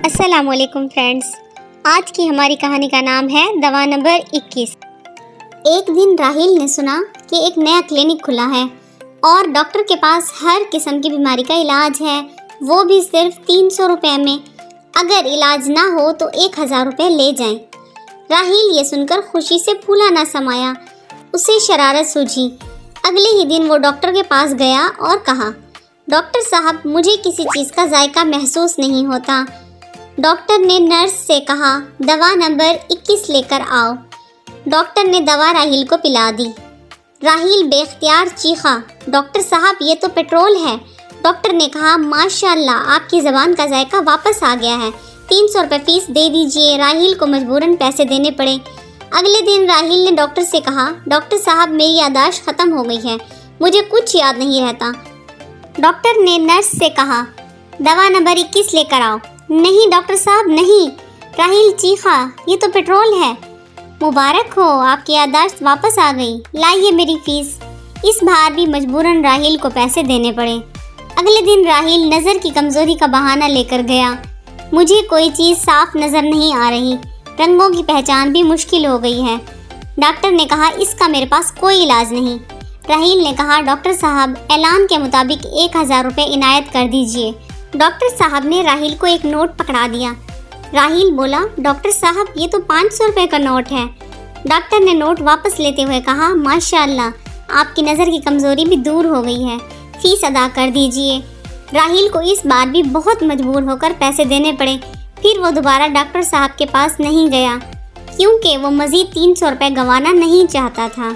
السلام علیکم فرینڈز، آج کی ہماری کہانی کا نام ہے دوا نمبر 21۔ ایک دن راہیل نے سنا کہ ایک نیا کلینک کھلا ہے اور ڈاکٹر کے پاس ہر قسم کی بیماری کا علاج ہے، وہ بھی صرف 300 روپے میں۔ اگر علاج نہ ہو تو 1000 روپے لے جائیں۔ راہیل یہ سن کر خوشی سے پھولا نہ سمایا، اسے شرارت سوجھی۔ اگلے ہی دن وہ ڈاکٹر کے پاس گیا اور کہا، ڈاکٹر صاحب مجھے کسی چیز کا ذائقہ محسوس نہیں ہوتا۔ ڈاکٹر نے نرس سے کہا، دوا نمبر 21 لے کر آؤ۔ ڈاکٹر نے دوا راہیل کو پلا دی۔ راہیل بے اختیار چیخا، ڈاکٹر صاحب یہ تو پیٹرول ہے۔ ڈاکٹر نے کہا، ماشاءاللہ آپ کی زبان کا ذائقہ واپس آ گیا ہے، 300 روپے فیس دے دیجئے۔ راہیل کو مجبوراً پیسے دینے پڑے۔ اگلے دن راہیل نے ڈاکٹر سے کہا، ڈاکٹر صاحب میری یادداشت ختم ہو گئی ہے، مجھے کچھ یاد نہیں رہتا۔ ڈاکٹر نے نرس سے کہا، دوا نمبر 21 لے کر آؤ۔ نہیں ڈاکٹر صاحب نہیں، راہیل چیخا، یہ تو پیٹرول ہے۔ مبارک ہو، آپ کی یادداشت واپس آ گئی، لائیے میری فیس۔ اس بار بھی مجبوراً راہیل کو پیسے دینے پڑے۔ اگلے دن راہیل نظر کی کمزوری کا بہانہ لے کر گیا، مجھے کوئی چیز صاف نظر نہیں آ رہی، رنگوں کی پہچان بھی مشکل ہو گئی ہے۔ ڈاکٹر نے کہا، اس کا میرے پاس کوئی علاج نہیں۔ راہیل نے کہا، ڈاکٹر صاحب اعلان کے مطابق 1000 روپے عنایت کر دیجئے۔ ڈاکٹر صاحب نے راہیل کو ایک نوٹ پکڑا دیا۔ راہیل بولا، ڈاکٹر صاحب یہ تو 500 روپے کا نوٹ ہے۔ ڈاکٹر نے نوٹ واپس لیتے ہوئے کہا، ماشاءاللہ آپ کی نظر کی کمزوری بھی دور ہو گئی ہے، فیس ادا کر دیجئے۔ راہیل کو اس بار بھی بہت مجبور ہو کر پیسے دینے پڑے۔ پھر وہ دوبارہ ڈاکٹر صاحب کے پاس نہیں گیا، کیونکہ وہ مزید 300 روپے گنوانا نہیں چاہتا تھا۔